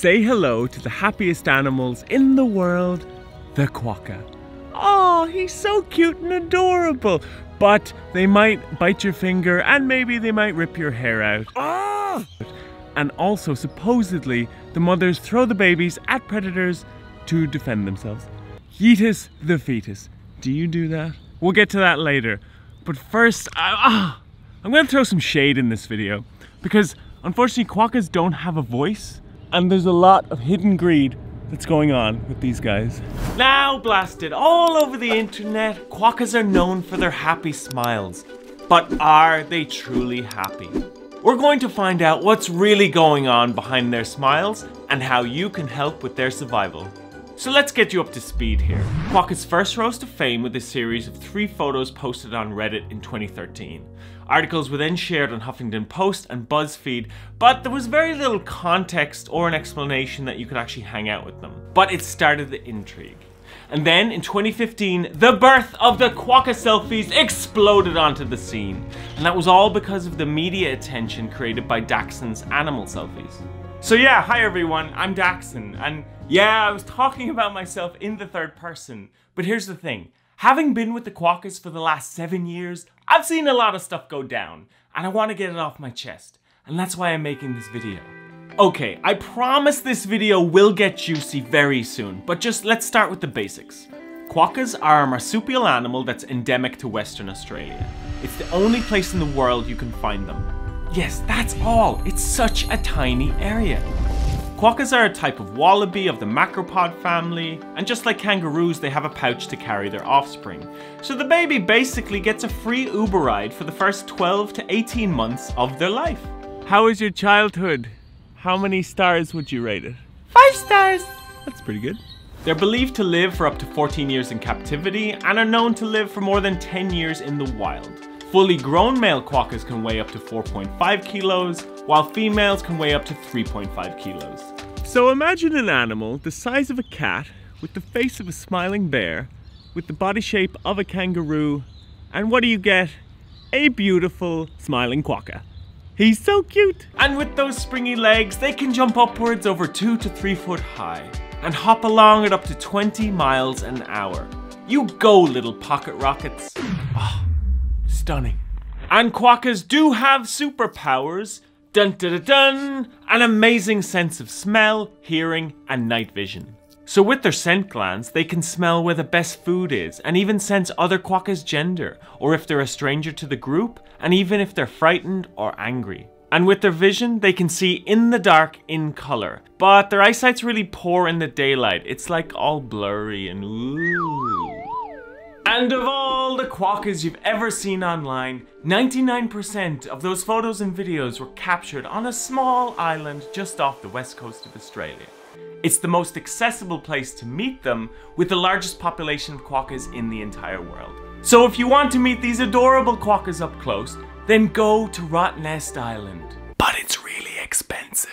say hello to the happiest animals in the world, the quokka. Oh, he's so cute and adorable. But they might bite your finger and maybe they might rip your hair out. Oh! And also, supposedly, the mothers throw the babies at predators to defend themselves. Yeetus the fetus. Do you do that? We'll get to that later. But first, I'm going to throw some shade in this video because unfortunately quokkas don't have a voice and there's a lot of hidden greed that's going on with these guys. Now blasted all over the internet, quokkas are known for their happy smiles. But are they truly happy? We're going to find out what's really going on behind their smiles and how you can help with their survival. So let's get you up to speed here. Quokkas first rose to fame with a series of 3 photos posted on Reddit in 2013. Articles were then shared on Huffington Post and BuzzFeed, but there was very little context or an explanation that you could actually hang out with them. But it started the intrigue. And then in 2015, the birth of the quokka selfies exploded onto the scene. And that was all because of the media attention created by Daxon's animal selfies. So yeah, hi everyone, I'm Daxon, and yeah, I was talking about myself in the third person, but here's the thing. Having been with the quokkas for the last 7 years, I've seen a lot of stuff go down, and I want to get it off my chest, and that's why I'm making this video. Okay, I promise this video will get juicy very soon, but just let's start with the basics. Quokkas are a marsupial animal that's endemic to Western Australia. It's the only place in the world you can find them. Yes, that's all. It's such a tiny area. Quokkas are a type of wallaby of the macropod family, and just like kangaroos, they have a pouch to carry their offspring. So the baby basically gets a free Uber ride for the first 12 to 18 months of their life. How was your childhood? How many stars would you rate it? 5 stars! That's pretty good. They're believed to live for up to 14 years in captivity, and are known to live for more than 10 years in the wild. Fully grown male quokkas can weigh up to 4.5 kilos, while females can weigh up to 3.5 kilos. So imagine an animal the size of a cat, with the face of a smiling bear, with the body shape of a kangaroo, and what do you get? A beautiful smiling quokka. He's so cute! And with those springy legs, they can jump upwards over 2 to 3 foot high, and hop along at up to 20 miles an hour. You go, little pocket rockets. Oh. Stunning. And quokkas do have superpowers. Dun dun dun dun! An amazing sense of smell, hearing, and night vision. So with their scent glands, they can smell where the best food is, and even sense other quokkas' gender, or if they're a stranger to the group, and even if they're frightened or angry. And with their vision, they can see in the dark in color, but their eyesight's really poor in the daylight. It's like all blurry and ooh. And of all the quokkas you've ever seen online, 99% of those photos and videos were captured on a small island just off the west coast of Australia. It's the most accessible place to meet them, with the largest population of quokkas in the entire world. So if you want to meet these adorable quokkas up close, then go to Rottnest Island. But it's really expensive.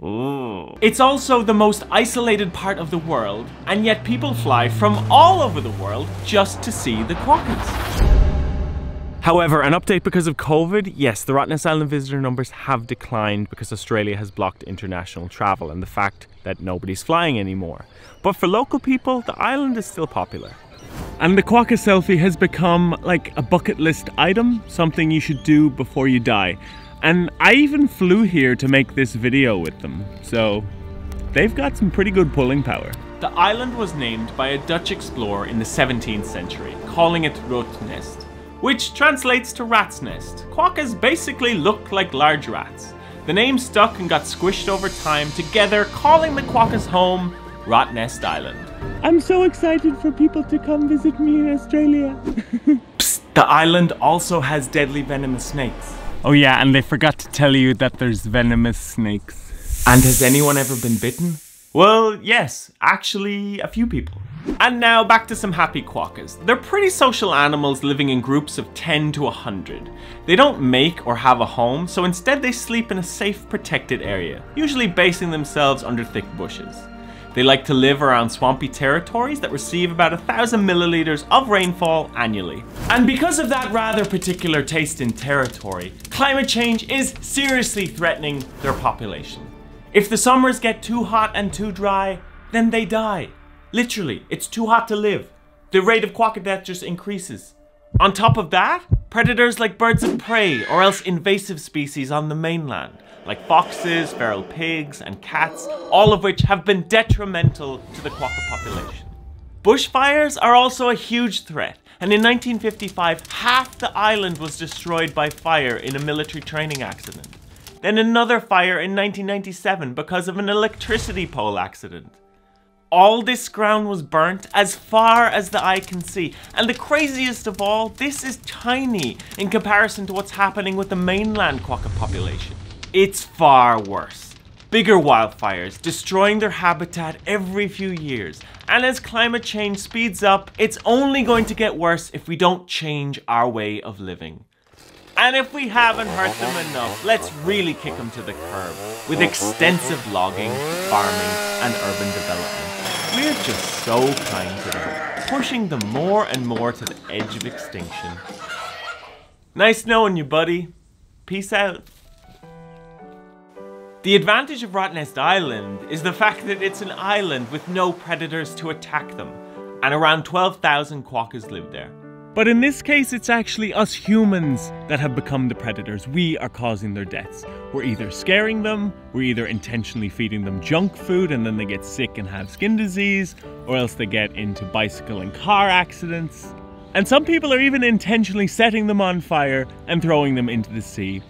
Ooh. It's also the most isolated part of the world, and yet people fly from all over the world just to see the quokkas. However, an update because of COVID, yes, the Rottnest Island visitor numbers have declined because Australia has blocked international travel and the fact that nobody's flying anymore. But for local people, the island is still popular. And the quokka selfie has become like a bucket list item, something you should do before you die. And I even flew here to make this video with them, so they've got some pretty good pulling power. The island was named by a Dutch explorer in the 17th century, calling it Rottnest, which translates to rat's nest. Quokkas basically look like large rats. The name stuck and got squished over time, together calling the quokkas home Rottnest Island. I'm so excited for people to come visit me in Australia. Psst, the island also has deadly venomous snakes. Oh yeah, and they forgot to tell you that there's venomous snakes. And has anyone ever been bitten? Well, yes, actually a few people. And now back to some happy quokkas. They're pretty social animals living in groups of 10 to 100. They don't make or have a home, so instead they sleep in a safe, protected area, usually basing themselves under thick bushes. They like to live around swampy territories that receive about 1,000 milliliters of rainfall annually. And because of that rather particular taste in territory, climate change is seriously threatening their population. If the summers get too hot and too dry, then they die. Literally, it's too hot to live. The rate of quokka death just increases. On top of that, predators like birds of prey or else invasive species on the mainland, like foxes, feral pigs, and cats, all of which have been detrimental to the quokka population. Bushfires are also a huge threat, and in 1955, half the island was destroyed by fire in a military training accident. Then another fire in 1997 because of an electricity pole accident. All this ground was burnt as far as the eye can see, and the craziest of all, this is tiny in comparison to what's happening with the mainland quokka population. It's far worse. Bigger wildfires, destroying their habitat every few years, and as climate change speeds up, it's only going to get worse if we don't change our way of living. And if we haven't hurt them enough, let's really kick them to the curb with extensive logging, farming, and urban development. We're just so kind to them, pushing them more and more to the edge of extinction. Nice knowing you, buddy. Peace out. The advantage of Rottnest Island is the fact that it's an island with no predators to attack them, and around 12,000 quokkas live there. But in this case, it's actually us humans that have become the predators. We are causing their deaths. We're either scaring them, we're either intentionally feeding them junk food and then they get sick and have skin disease, or else they get into bicycle and car accidents. And some people are even intentionally setting them on fire and throwing them into the sea.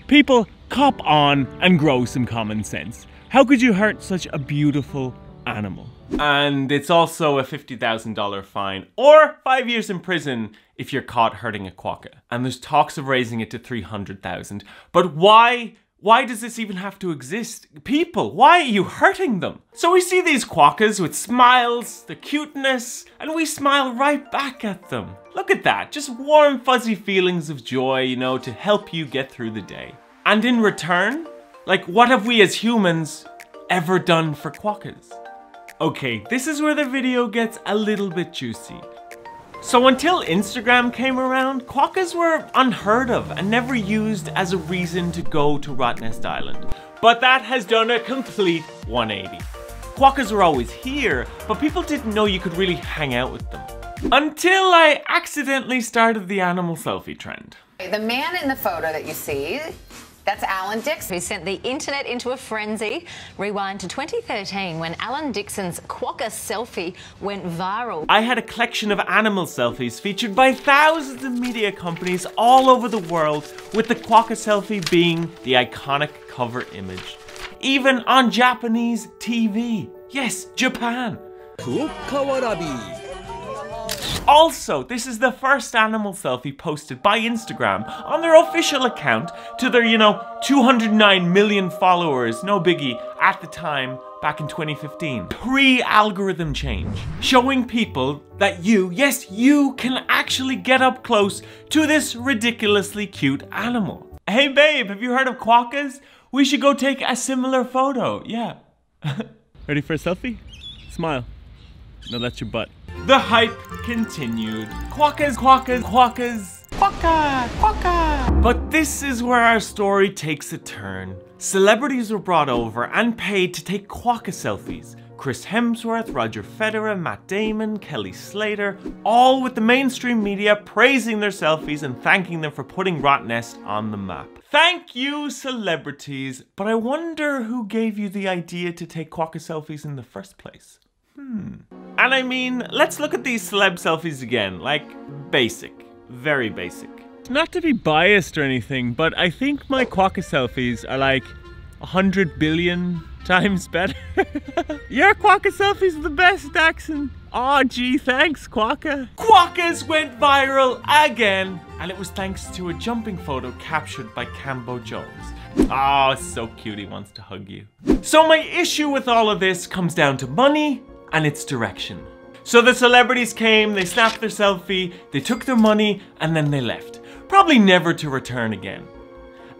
People, cop on and grow some common sense. How could you hurt such a beautiful animal? And it's also a $50,000 fine or 5 years in prison if you're caught hurting a quokka. And there's talks of raising it to 300,000. But why does this even have to exist? People, why are you hurting them? So we see these quokkas with smiles, the cuteness, and we smile right back at them. Look at that, just warm fuzzy feelings of joy, you know, to help you get through the day. And in return, like, what have we as humans ever done for quokkas? Okay, this is where the video gets a little bit juicy. So until Instagram came around, quokkas were unheard of and never used as a reason to go to Rottnest Island. But that has done a complete 180. Quokkas were always here, but people didn't know you could really hang out with them. Until I accidentally started the animal selfie trend. The man in the photo that you see, that's Alan Dixon. Who sent the internet into a frenzy. Rewind to 2013 when Alan Dixon's Quokka selfie went viral. I had a collection of animal selfies featured by thousands of media companies all over the world, with the Quokka selfie being the iconic cover image. Even on Japanese TV. Yes, Japan. Also, this is the first animal selfie posted by Instagram on their official account to their, 209 million followers, no biggie, at the time, back in 2015. Pre-algorithm change, showing people that yes, you can actually get up close to this ridiculously cute animal. Hey babe, have you heard of quokkas? We should go take a similar photo, yeah. Ready for a selfie? Smile. No, that's your butt. The hype continued. Quokkas, quokkas, quokkas, quokka, quokka. But this is where our story takes a turn. Celebrities were brought over and paid to take quokka selfies. Chris Hemsworth, Roger Federer, Matt Damon, Kelly Slater, all with the mainstream media praising their selfies and thanking them for putting Rottnest on the map. Thank you, celebrities, but I wonder who gave you the idea to take quokka selfies in the first place? And I mean, let's look at these celeb selfies again, like basic, very basic. Not to be biased or anything, but I think my quokka selfies are like 100 billion times better. Your quokka selfies are the best, Daxon. Aw, gee, thanks, quokka. Quokkas went viral again, and it was thanks to a jumping photo captured by Cambo Jones. Oh, so cute, he wants to hug you. So my issue with all of this comes down to money and its direction. So the celebrities came, they snapped their selfie, they took their money, and then they left. Probably never to return again.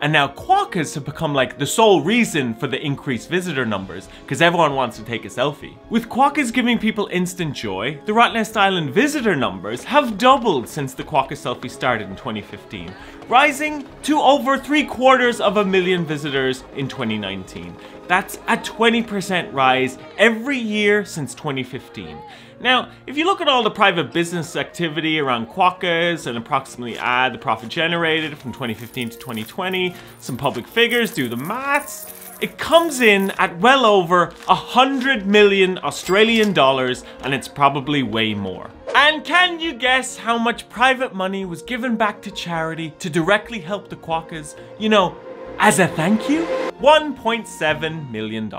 And now quokkas have become like the sole reason for the increased visitor numbers, because everyone wants to take a selfie. With quokkas giving people instant joy, the Rottnest Island visitor numbers have doubled since the quokka selfie started in 2015, rising to over 750,000 visitors in 2019. That's a 20% rise every year since 2015. Now, if you look at all the private business activity around Quokkas and approximately add the profit generated from 2015 to 2020, some public figures do the maths, it comes in at well over 100 million Australian dollars, and it's probably way more. And can you guess how much private money was given back to charity to directly help the Quokkas? You know, as a thank you? $1.7 million.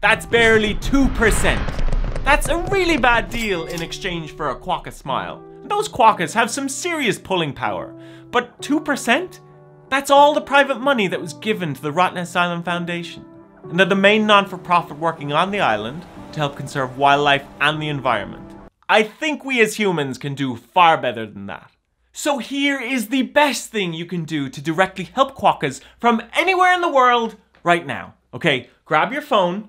That's barely 2%. That's a really bad deal in exchange for a Quokka smile. Those Quokkas have some serious pulling power. But 2%? That's all the private money that was given to the Rottnest Island Foundation. And they're the main non-for-profit working on the island to help conserve wildlife and the environment. I think we as humans can do far better than that. So here is the best thing you can do to directly help Quokkas from anywhere in the world right now. Okay, grab your phone.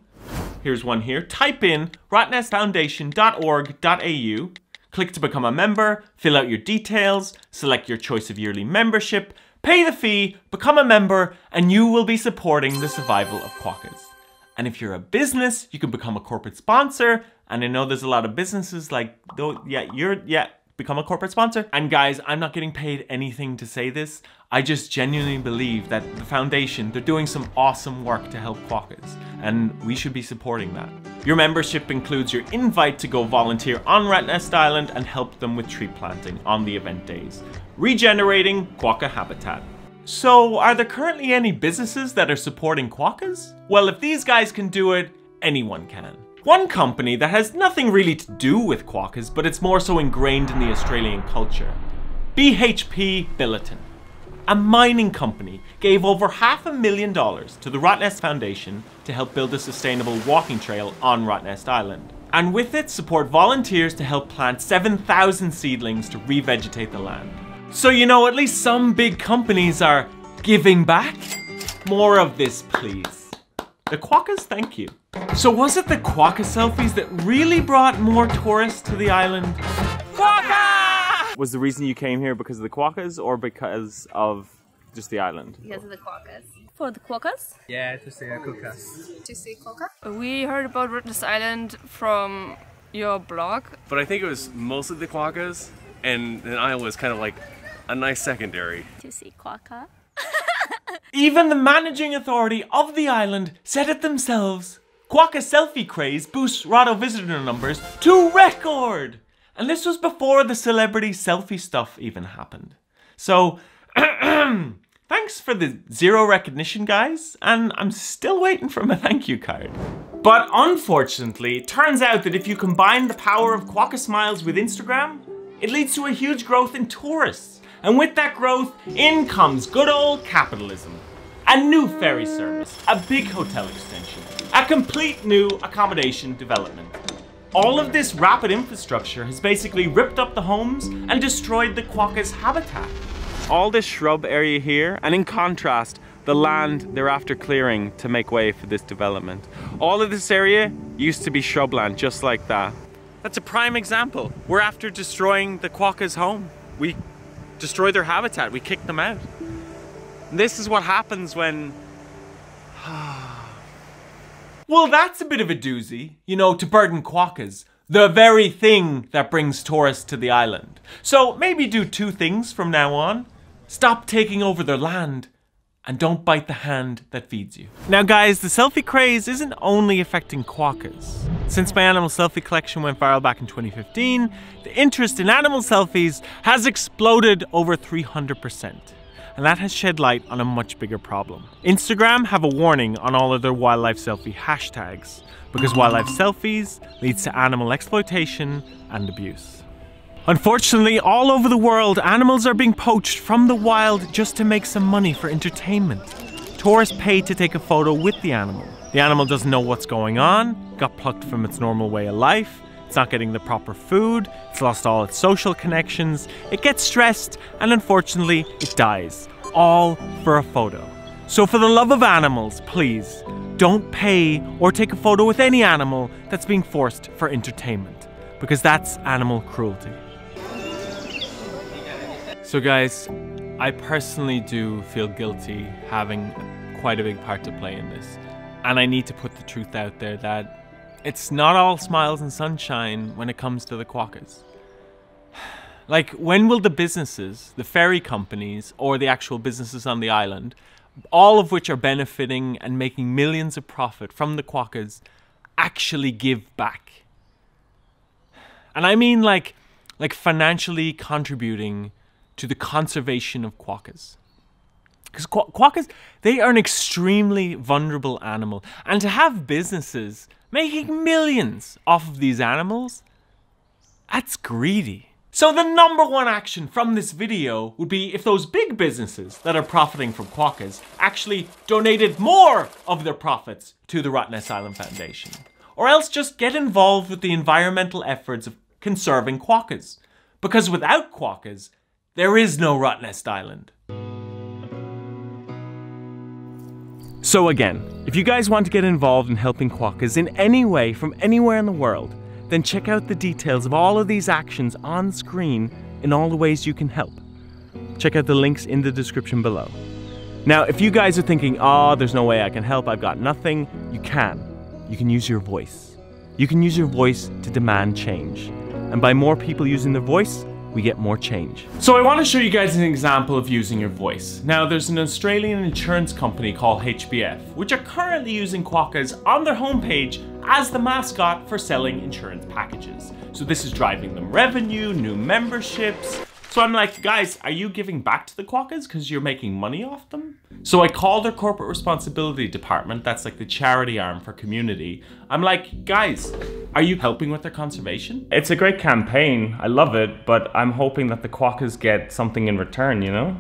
Here's one here. Type in rottnestfoundation.org.au. Click to become a member, fill out your details, select your choice of yearly membership, pay the fee, become a member, and you will be supporting the survival of Quokkas. And if you're a business, you can become a corporate sponsor. And I know there's a lot of businesses like, become a corporate sponsor. And guys, I'm not getting paid anything to say this. I just genuinely believe that the foundation, they're doing some awesome work to help Quokkas, and we should be supporting that. Your membership includes your invite to go volunteer on Rottnest Island and help them with tree planting on the event days, regenerating Quokka habitat. So, are there currently any businesses that are supporting Quokkas? Well, if these guys can do it, anyone can. One company that has nothing really to do with Quokkas, but it's more so ingrained in the Australian culture. BHP Billiton, a mining company, gave over $500,000 to the Rottnest Foundation to help build a sustainable walking trail on Rottnest Island. And with it, support volunteers to help plant 7,000 seedlings to revegetate the land. So you know, at least some big companies are giving back. More of this, please. The Quokkas thank you. So was it the Quokka selfies that really brought more tourists to the island? Quokka! Was the reason you came here because of the Quokkas or because of just the island? Because of the Quokkas. For the Quokkas? Yeah, to see Quokkas. To see Quokka? We heard about Rottnest Island from your blog. But I think it was mostly the Quokkas, and the island was kind of like a nice secondary. To see Quokka. Even the managing authority of the island said it themselves. Quokka selfie craze boosts Rotto visitor numbers to record! And this was before the celebrity selfie stuff even happened. So, thanks for the zero recognition, guys, and I'm still waiting for my thank you card. But unfortunately, it turns out that if you combine the power of Quokka smiles with Instagram, it leads to a huge growth in tourists. And with that growth, in comes good old capitalism. A new ferry service, a big hotel extension, a complete new accommodation development. All of this rapid infrastructure has basically ripped up the homes and destroyed the Quokkas' habitat. All this shrub area here, and in contrast, the land they're after clearing to make way for this development. All of this area used to be shrubland, just like that. That's a prime example. We're after destroying the Quokkas' home. We destroy their habitat, we kick them out. And this is what happens when... Well, that's a bit of a doozy, you know, to burden Quokkas, the very thing that brings tourists to the island. So maybe do two things from now on. Stop taking over their land, and don't bite the hand that feeds you. Now guys, the selfie craze isn't only affecting Quokkas. Since my animal selfie collection went viral back in 2015, the interest in animal selfies has exploded over 300%. And that has shed light on a much bigger problem. Instagram have a warning on all of their wildlife selfie hashtags, because wildlife selfies leads to animal exploitation and abuse. Unfortunately, all over the world, animals are being poached from the wild just to make some money for entertainment. Tourists pay to take a photo with the animal. The animal doesn't know what's going on, got plucked from its normal way of life, it's not getting the proper food, it's lost all its social connections, it gets stressed, and unfortunately, it dies. All for a photo. So for the love of animals, please, don't pay or take a photo with any animal that's being forced for entertainment, because that's animal cruelty. So guys, I personally do feel guilty having quite a big part to play in this. And I need to put the truth out there that it's not all smiles and sunshine when it comes to the Quokkas. Like, when will the businesses, the ferry companies, or the actual businesses on the island, all of which are benefiting and making millions of profit from the Quokkas, actually give back? And I mean like financially contributing to the conservation of Quokkas. Because Quokkas, they are an extremely vulnerable animal. And to have businesses making millions off of these animals, that's greedy. So the number one action from this video would be if those big businesses that are profiting from Quokkas actually donated more of their profits to the Rottnest Island Foundation. Or else just get involved with the environmental efforts of conserving Quokkas. Because without Quokkas, there is no Rottnest Island. So again, if you guys want to get involved in helping Quokkas in any way from anywhere in the world, then check out the details of all of these actions on screen in all the ways you can help. Check out the links in the description below. Now, if you guys are thinking, oh, there's no way I can help, I've got nothing, you can. You can use your voice. You can use your voice to demand change. And by more people using their voice, we get more change. So I want to show you guys an example of using your voice. Now, there's an Australian insurance company called HBF, which are currently using Quokkas on their homepage as the mascot for selling insurance packages. So this is driving them revenue, new memberships. So I'm like, guys, are you giving back to the Quokkas because you're making money off them? So I called their corporate responsibility department, that's like the charity arm for community. I'm like, guys, are you helping with their conservation? It's a great campaign, I love it, but I'm hoping that the Quokkas get something in return, you know?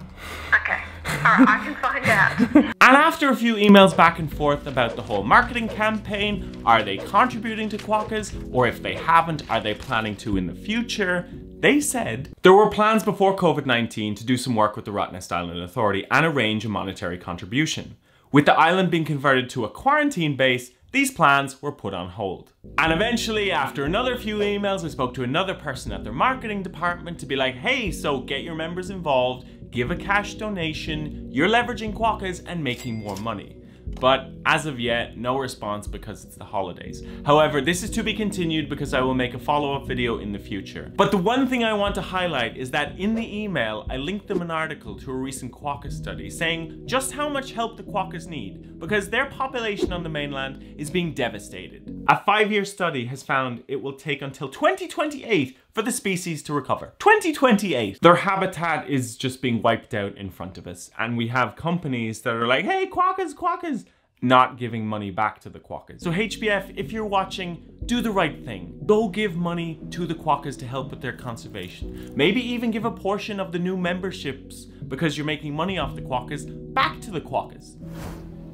Okay. Alright, I can find out. And after a few emails back and forth about the whole marketing campaign, are they contributing to Quokkas? Or if they haven't, are they planning to in the future? They said there were plans before COVID-19 to do some work with the Rottnest Island Authority and arrange a monetary contribution. With the island being converted to a quarantine base, these plans were put on hold. And eventually, after another few emails, I spoke to another person at their marketing department to be like, hey, so get your members involved, give a cash donation, you're leveraging Quokkas and making more money. But as of yet, no response because it's the holidays. However, this is to be continued because I will make a follow-up video in the future. But the one thing I want to highlight is that in the email, I linked them an article to a recent Quokka study saying just how much help the Quokkas need because their population on the mainland is being devastated. A 5-year study has found it will take until 2028 for the species to recover. 2028! Their habitat is just being wiped out in front of us, and we have companies that are like, hey, Quokkas, Quokkas, not giving money back to the Quokkas. So HBF, if you're watching, do the right thing. Go give money to the Quokkas to help with their conservation. Maybe even give a portion of the new memberships, because you're making money off the Quokkas, back to the Quokkas.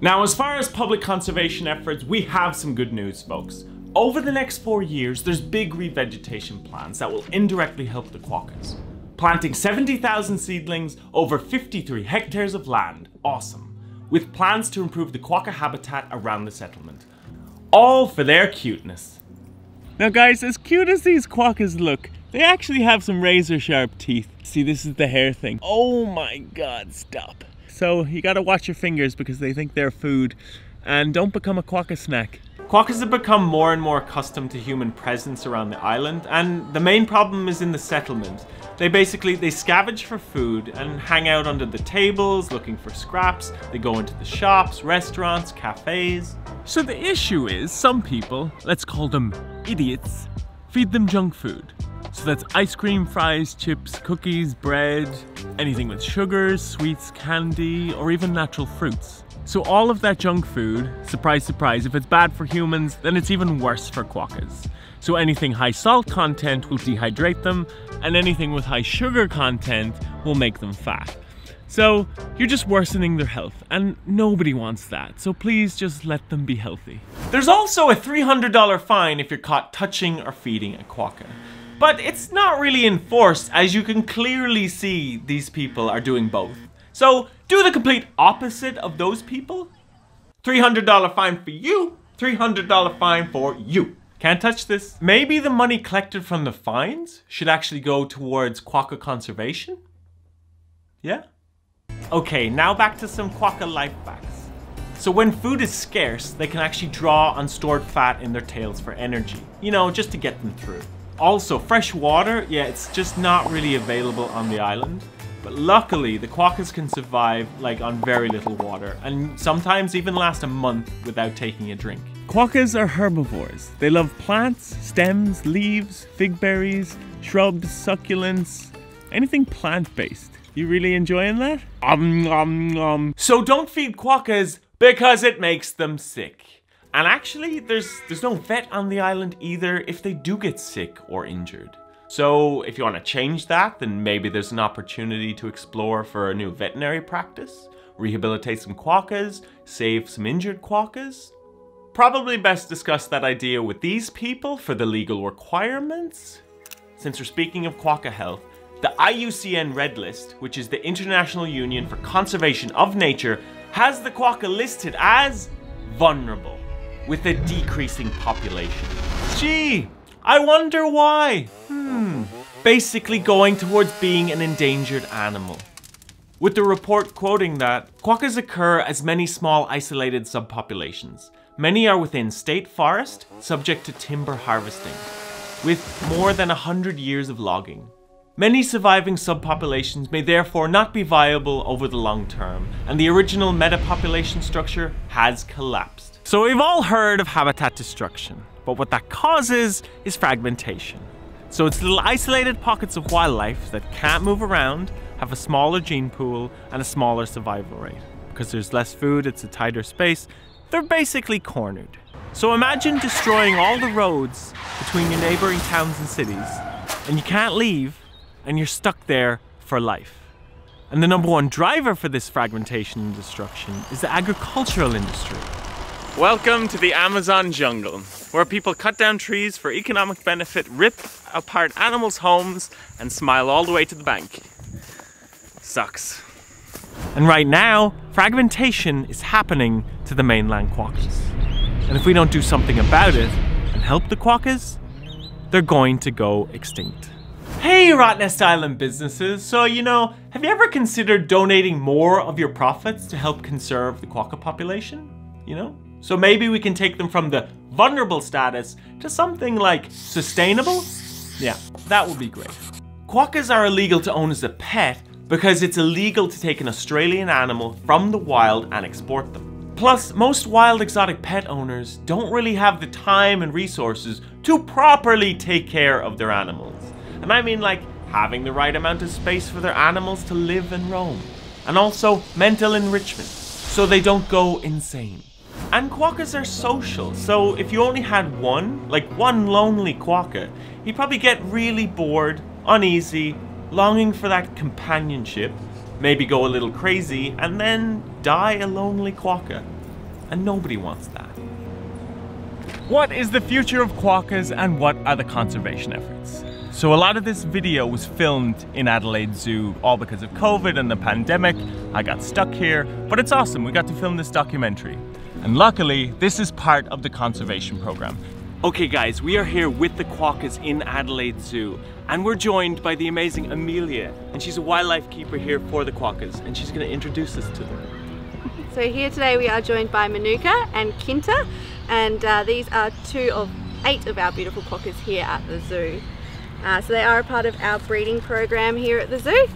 Now, as far as public conservation efforts, we have some good news, folks. Over the next 4 years, there's big revegetation plans that will indirectly help the Quokkas. Planting 70,000 seedlings over 53 hectares of land. Awesome. With plans to improve the Quokka habitat around the settlement. All for their cuteness. Now guys, as cute as these Quokkas look, they actually have some razor sharp teeth. See, this is the hair thing. Oh my god, stop. So you gotta watch your fingers because they think they're food. And don't become a Quokka snack. Quokkas have become more and more accustomed to human presence around the island, and the main problem is in the settlement. They scavenge for food and hang out under the tables looking for scraps. They go into the shops, restaurants, cafes. So the issue is some people, let's call them idiots, feed them junk food. So that's ice cream, fries, chips, cookies, bread, anything with sugars, sweets, candy, or even natural fruits. So all of that junk food, surprise, surprise, if it's bad for humans, then it's even worse for Quokkas. So anything high salt content will dehydrate them, and anything with high sugar content will make them fat. So you're just worsening their health, and nobody wants that, so please just let them be healthy. There's also a $300 fine if you're caught touching or feeding a Quokka. But it's not really enforced, as you can clearly see these people are doing both. So do the complete opposite of those people. $300 fine for you, $300 fine for you. Can't touch this. Maybe the money collected from the fines should actually go towards Quokka conservation? Yeah? Okay, now back to some Quokka life facts. So when food is scarce, they can actually draw on stored fat in their tails for energy, you know, just to get them through. Also, fresh water, yeah, it's just not really available on the island. But luckily, the quokkas can survive like on very little water and sometimes even last a month without taking a drink. Quokkas are herbivores. They love plants, stems, leaves, fig berries, shrubs, succulents, anything plant-based. You really enjoying that? So don't feed quokkas because it makes them sick. And actually, there's no vet on the island either if they do get sick or injured. So if you want to change that, then maybe there's an opportunity to explore for a new veterinary practice, rehabilitate some quokkas, save some injured quokkas. Probably best discuss that idea with these people for the legal requirements. Since we're speaking of quokka health, the IUCN Red List, which is the International Union for Conservation of Nature, has the quokka listed as vulnerable, with a decreasing population. Gee, I wonder why. Basically going towards being an endangered animal. With the report quoting that, quokkas occur as many small isolated subpopulations. Many are within state forest, subject to timber harvesting, with more than 100 years of logging. Many surviving subpopulations may therefore not be viable over the long term, and the original metapopulation structure has collapsed. So we've all heard of habitat destruction, but what that causes is fragmentation. So it's little isolated pockets of wildlife that can't move around, have a smaller gene pool, and a smaller survival rate. Because there's less food, it's a tighter space, they're basically cornered. So imagine destroying all the roads between your neighboring towns and cities, and you can't leave, and you're stuck there for life. And the #1 driver for this fragmentation and destruction is the agricultural industry. Welcome to the Amazon jungle, where people cut down trees for economic benefit, rip apart animals' homes, and smile all the way to the bank. Sucks. And right now, fragmentation is happening to the mainland quokkas. And if we don't do something about it and help the quokkas, they're going to go extinct. Hey Rottnest Island businesses, so have you ever considered donating more of your profits to help conserve the quokka population? So maybe we can take them from the vulnerable status to something like sustainable? Yeah, that would be great. Quokkas are illegal to own as a pet because it's illegal to take an Australian animal from the wild and export them. Plus, most wild exotic pet owners don't really have the time and resources to properly take care of their animals. And I mean like having the right amount of space for their animals to live and roam. And also mental enrichment, so they don't go insane. And quokkas are social, so if you only had one lonely quokka, he'd probably get really bored, uneasy, longing for that companionship, maybe go a little crazy, and then die a lonely quokka. And nobody wants that. What is the future of quokkas and what are the conservation efforts? So a lot of this video was filmed in Adelaide Zoo, all because of COVID and the pandemic. I got stuck here, but it's awesome. We got to film this documentary. And luckily, this is part of the conservation program. Okay guys, we are here with the quokkas in Adelaide Zoo, and we're joined by the amazing Amelia, and she's a wildlife keeper here for the quokkas, and she's going to introduce us to them. So here today we are joined by Manuka and Kinta, and these are 2 of 8 of our beautiful quokkas here at the zoo. So they are a part of our breeding program here at the zoo.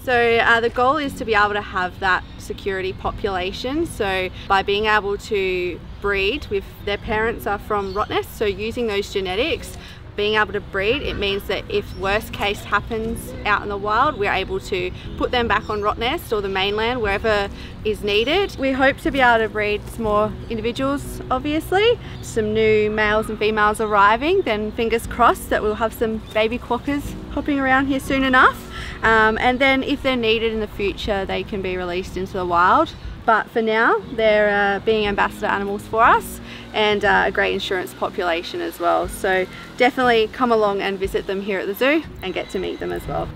So the goal is to be able to have that security population. So by being able to breed with their parents are from Rottnest, so using those genetics, being able to breed, it means that if worst case happens out in the wild, we're able to put them back on Rottnest or the mainland, wherever is needed. We hope to be able to breed some more individuals, obviously. Some new males and females arriving, then fingers crossed that we'll have some baby quokkas hopping around here soon enough. And then if they're needed in the future, they can be released into the wild. But for now, they're being ambassador animals for us, and a great insurance population as well. So definitely come along and visit them here at the zoo and get to meet them as well.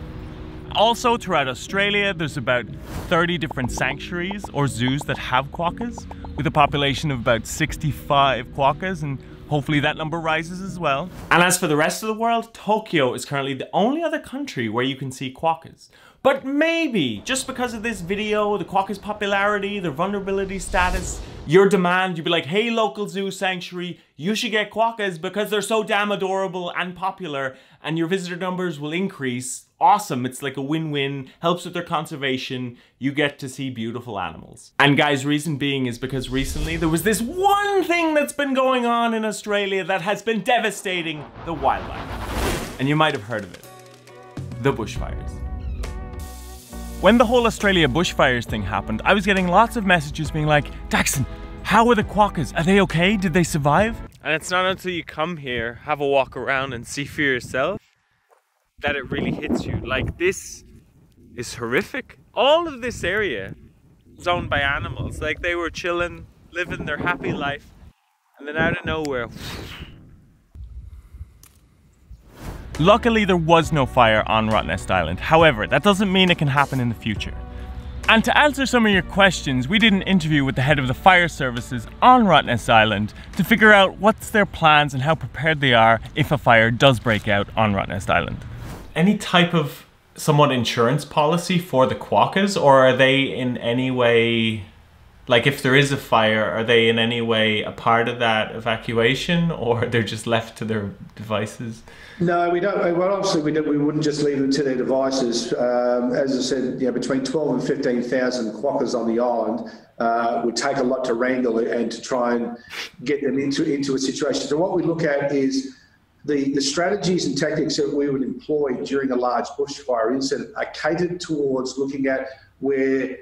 Also throughout Australia, there's about 30 different sanctuaries or zoos that have quokkas, with a population of about 65 quokkas, and hopefully that number rises as well. And as for the rest of the world, Tokyo is currently the only other country where you can see quokkas. But maybe, just because of this video, the quokkas' popularity, their vulnerability status, your demand, you'd be like, hey local zoo sanctuary, you should get quokkas because they're so damn adorable and popular and your visitor numbers will increase. Awesome, it's like a win-win, helps with their conservation, you get to see beautiful animals. And guys, reason being is because recently there was this one thing that's been going on in Australia that has been devastating the wildlife. And you might have heard of it. The bushfires. When the whole Australia bushfires thing happened, I was getting lots of messages being like, Daxon, how are the quokkas? Are they okay? Did they survive? And it's not until you come here, have a walk around and see for yourself that it really hits you. Like, this is horrific. All of this area is owned by animals. Like, they were chilling, living their happy life, and then out of nowhere. Luckily, there was no fire on Rottnest Island. However, that doesn't mean it can happen in the future. And to answer some of your questions, we did an interview with the head of the fire services on Rottnest Island to figure out what's their plans and how prepared they are if a fire does break out on Rottnest Island. Any type of somewhat insurance policy for the quokkas, or are they in any way, like if there is a fire, are they in any way a part of that evacuation, or they're just left to their devices? No, we don't. Well, obviously, we wouldn't just leave them to their devices. As I said, between 12 and 15,000 quokkas on the island would take a lot to wrangle and to try and get them into a situation. So what we look at is the strategies and tactics that we would employ during a large bushfire incident are catered towards looking at where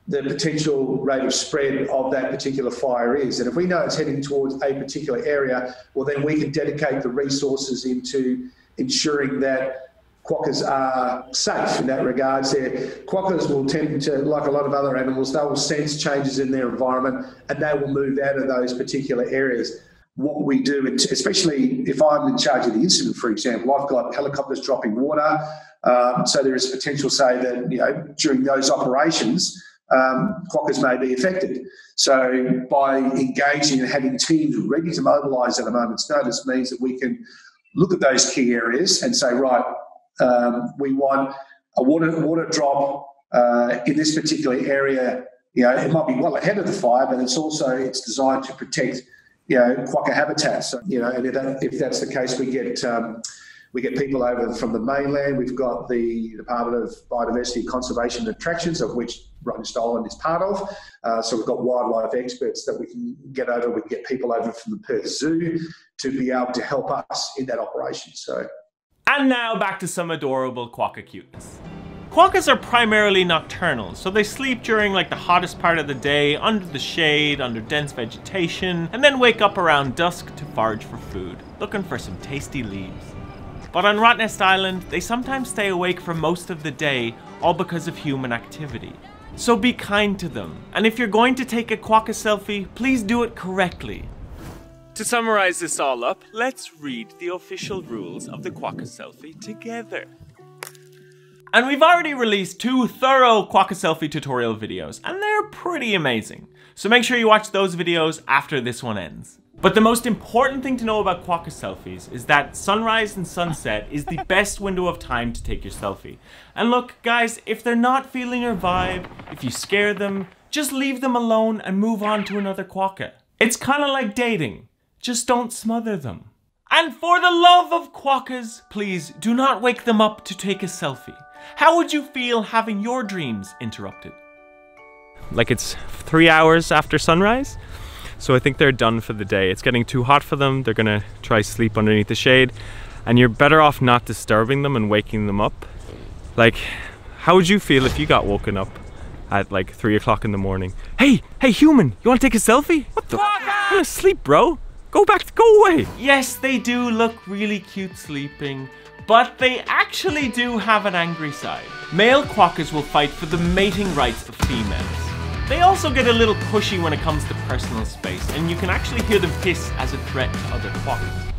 the potential rate of spread of that particular fire is. And if we know it's heading towards a particular area, well, then we can dedicate the resources into ensuring that quokkas are safe in that regard. Quokkas will tend to, like a lot of other animals, they will sense changes in their environment and they will move out of those particular areas. What we do, especially if I'm in charge of the incident, for example, I've got helicopters dropping water. So there is potential, say, that during those operations, quokkas may be affected. So by engaging and having teams ready to mobilise at a moment's notice means that we can look at those key areas and say, right, we want a water drop in this particular area. It might be well ahead of the fire, but it's designed to protect quokka habitats. And if that's the case, we get people over from the mainland. We've got the Department of Biodiversity and Conservation and Attractions, of which Rottnest Island is part of. So we've got wildlife experts that we can get over. We can get people over from the Perth Zoo to be able to help us in that operation. And now back to some adorable quokka cuteness. Quokkas are primarily nocturnal, so they sleep during like the hottest part of the day, under the shade, under dense vegetation, and then wake up around dusk to forage for food, looking for some tasty leaves. But on Rottnest Island, they sometimes stay awake for most of the day, all because of human activity. So be kind to them, and if you're going to take a quokka selfie, please do it correctly. To summarize this all up, let's read the official rules of the quokka selfie together. And we've already released 2 thorough quokka selfie tutorial videos, and they're pretty amazing. So make sure you watch those videos after this one ends. But the most important thing to know about quokka selfies is that sunrise and sunset is the best window of time to take your selfie. And look, guys, if they're not feeling your vibe, if you scare them, just leave them alone and move on to another quokka. It's kind of like dating. Just don't smother them. And for the love of quokkas, please do not wake them up to take a selfie. How would you feel having your dreams interrupted? Like it's 3 hours after sunrise? So I think they're done for the day. It's getting too hot for them. They're gonna try sleep underneath the shade, and you're better off not disturbing them and waking them up. Like, how would you feel if you got woken up at like 3 o'clock in the morning? Hey human, you wanna take a selfie? What the? I'm gonna sleep, bro. Go away. Yes, they do look really cute sleeping, but they actually do have an angry side. Male quokkas will fight for the mating rights of females. They also get a little pushy when it comes to personal space, and you can actually hear them hiss as a threat to other quokkas.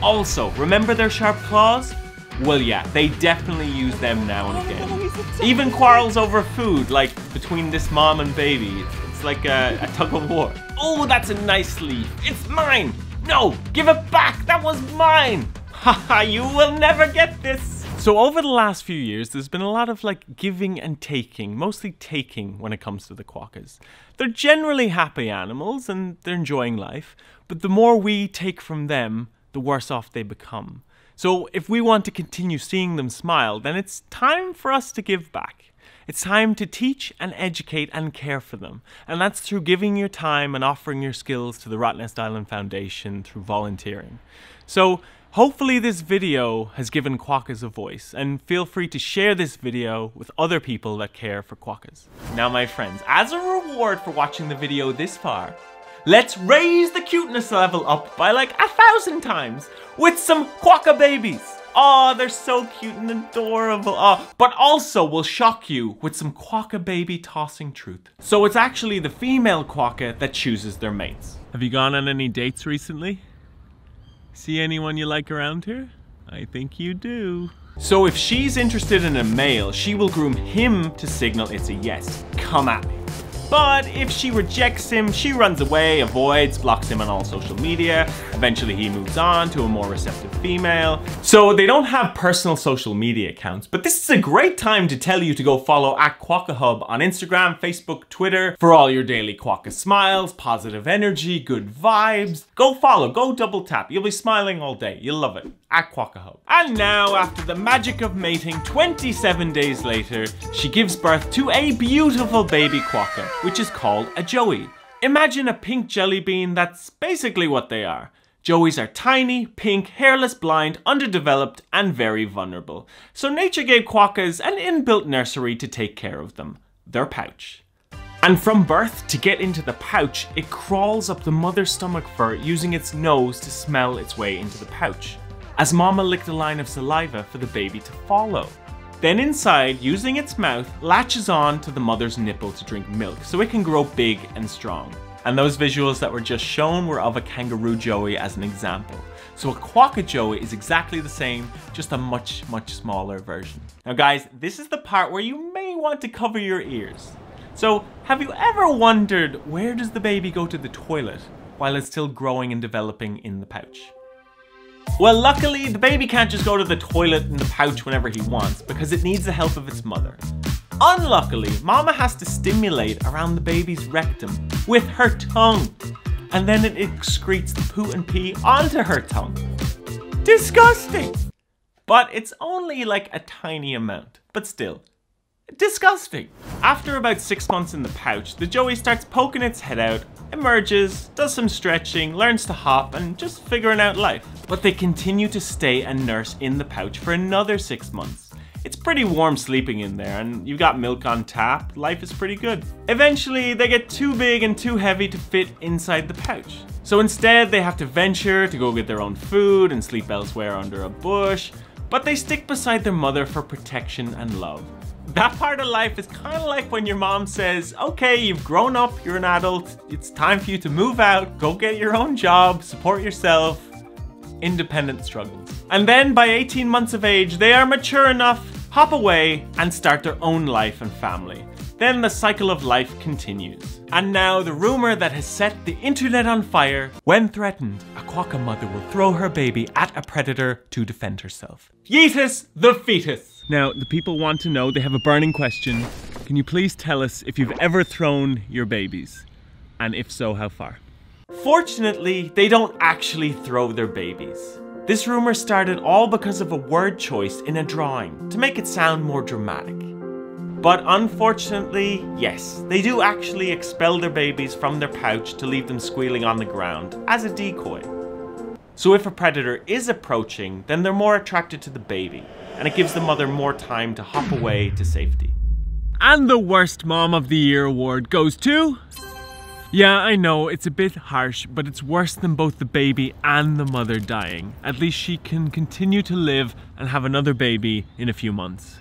Also, remember their sharp claws? Well yeah, they definitely use them now and again. Even quarrels over food, like between this mom and baby. It's like a tug of war. Oh, that's a nice leaf. It's mine. No, give it back. That was mine. Haha, you will never get this. So So over the last few years, there's been a lot of like giving and taking, mostly taking when it comes to the quokkas. They're generally happy animals and they're enjoying life, but the more we take from them, the worse off they become. So if we want to continue seeing them smile, then it's time for us to give back. It's time to teach and educate and care for them. And that's through giving your time and offering your skills to the Rottnest Island Foundation through volunteering. So hopefully this video has given quokkas a voice, and feel free to share this video with other people that care for quokkas. Now my friends, as a reward for watching the video this far, let's raise the cuteness level up by like 1,000 times with some quokka babies. Oh, they're so cute and adorable. Oh, but also we'll shock you with some quokka baby tossing truth. So it's actually the female quokka that chooses their mates. Have you gone on any dates recently? See anyone you like around here? I think you do. So if she's interested in a male, she will groom him to signal it's a yes. Come at me. But if she rejects him, she runs away, avoids, blocks him on all social media. Eventually he moves on to a more receptive female. So they don't have personal social media accounts, but this is a great time to tell you to go follow @QuokkaHub on Instagram, Facebook, Twitter for all your daily quokka smiles, positive energy, good vibes. Go follow, go double tap. You'll be smiling all day. You'll love it. @QuokkaHub. And now, after the magic of mating, 27 days later, she gives birth to a beautiful baby quokka, which is called a joey. Imagine a pink jelly bean, that's basically what they are. Joeys are tiny, pink, hairless, blind, underdeveloped, and very vulnerable. So nature gave quokkas an inbuilt nursery to take care of them, their pouch. And from birth, to get into the pouch, it crawls up the mother's stomach fur using its nose to smell its way into the pouch, as mama licked a line of saliva for the baby to follow. Then inside, using its mouth, latches on to the mother's nipple to drink milk so it can grow big and strong. And those visuals that were just shown were of a kangaroo joey as an example. So a quokka joey is exactly the same, just a much smaller version. Now guys, this is the part where you may want to cover your ears. So have you ever wondered, where does the baby go to the toilet while it's still growing and developing in the pouch? Well, luckily, the baby can't just go to the toilet in the pouch whenever he wants, because it needs the help of its mother. Unluckily, mama has to stimulate around the baby's rectum with her tongue, and then it excretes the poo and pee onto her tongue. Disgusting! But it's only like a tiny amount, but still, disgusting. After about 6 months in the pouch, the joey starts poking its head out, emerges, does some stretching, learns to hop, and just figuring out life. But they continue to stay and nurse in the pouch for another 6 months. It's pretty warm sleeping in there, and you've got milk on tap, life is pretty good. Eventually, they get too big and too heavy to fit inside the pouch. So instead, they have to venture to go get their own food and sleep elsewhere under a bush, but they stick beside their mother for protection and love. That part of life is kind of like when your mom says, okay, you've grown up, you're an adult, it's time for you to move out, go get your own job, support yourself. Independent struggles. And then by 18 months of age, they are mature enough, hop away, and start their own life and family. Then the cycle of life continues. And now the rumor that has set the internet on fire: when threatened, a quokka mother will throw her baby at a predator to defend herself. Yeetus the fetus! Now, the people want to know, they have a burning question. Can you please tell us if you've ever thrown your babies? And if so, how far? Fortunately, they don't actually throw their babies. This rumor started all because of a word choice in a drawing to make it sound more dramatic. But unfortunately, yes, they do actually expel their babies from their pouch to leave them squealing on the ground as a decoy. So if a predator is approaching, then they're more attracted to the baby, and it gives the mother more time to hop away to safety. And the worst Mom of the Year award goes to... Yeah, I know, it's a bit harsh, but it's worse than both the baby and the mother dying. At least she can continue to live and have another baby in a few months.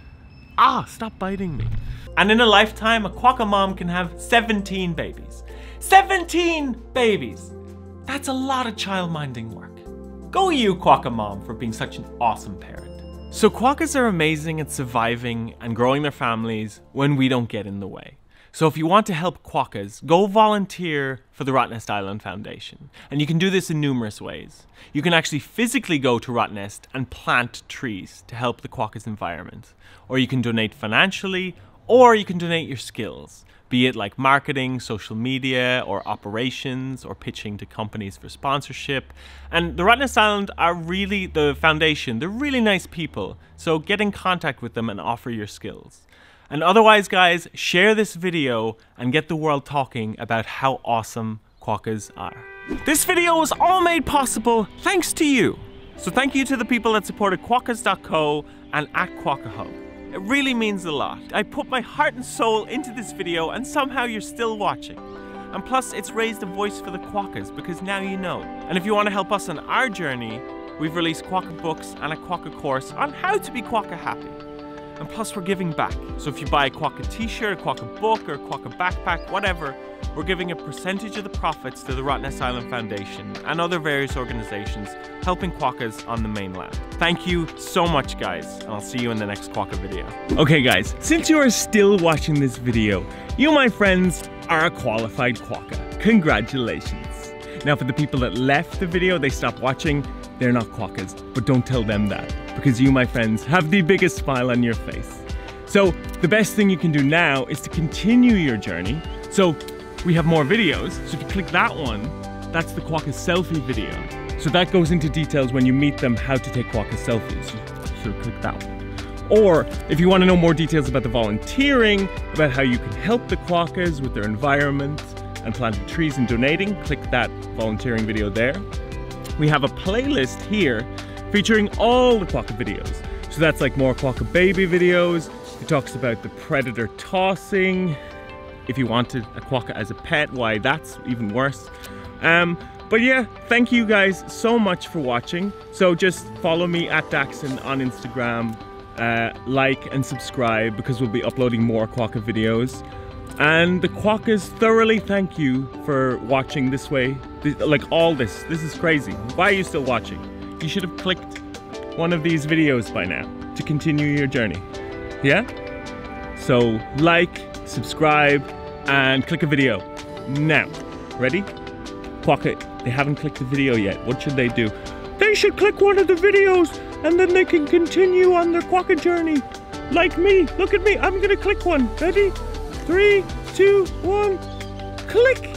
Ah, stop biting me. And in a lifetime, a quokka mom can have 17 babies. 17 babies! That's a lot of child-minding work. Go you, quokka mom, for being such an awesome parent. So quokkas are amazing at surviving and growing their families when we don't get in the way. So if you want to help quokkas, go volunteer for the Rottnest Island Foundation. And you can do this in numerous ways. You can actually physically go to Rottnest and plant trees to help the quokkas environment. Or you can donate financially, or you can donate your skills, be it like marketing, social media, or operations, or pitching to companies for sponsorship. And the Rottnest Island are really, the foundation, they're really nice people. So get in contact with them and offer your skills. And otherwise, guys, share this video and get the world talking about how awesome quokkas are. This video was all made possible thanks to you. So thank you to the people that supported Quokkas.co and at Quokka Hub. It really means a lot. I put my heart and soul into this video and somehow you're still watching. And plus, it's raised a voice for the quokkas because now you know. And if you want to help us on our journey, we've released Quokka books and a Quokka course on how to be Quokka happy. And plus, we're giving back. So if you buy a Quokka t-shirt, a Quokka book, or a Quokka backpack, whatever, we're giving a percentage of the profits to the Rottnest Island Foundation and other various organizations helping quokkas on the mainland. Thank you so much, guys, and I'll see you in the next Quokka video. Okay, guys, since you are still watching this video, you, my friends, are a qualified quokka. Congratulations. Now, for the people that left the video, they stopped watching, they're not quokkas, but don't tell them that, because you, my friends, have the biggest smile on your face. So the best thing you can do now is to continue your journey. So we have more videos, so if you click that one, that's the Quokka selfie video. So that goes into details when you meet them how to take Quokka selfies, so click that one. Or if you want to know more details about the volunteering, about how you can help the quokkas with their environment and planting trees and donating, click that volunteering video there. We have a playlist here featuring all the quokka videos. So that's like more quokka baby videos. It talks about the predator tossing. If you wanted a quokka as a pet, why that's even worse. But yeah, thank you guys so much for watching. So just follow me at Daxon on Instagram, like and subscribe because we'll be uploading more quokka videos. And the quokkas thoroughly thank you for watching this way. Like all this is crazy. Why are you still watching? You should have clicked one of these videos by now to continue your journey. Yeah? So like, subscribe, and click a video. Now, ready? Quokka, they haven't clicked the video yet. What should they do? They should click one of the videos and then they can continue on their quokka journey. Like me. Look at me. I'm gonna click one. Ready? 3, 2, 1. Click!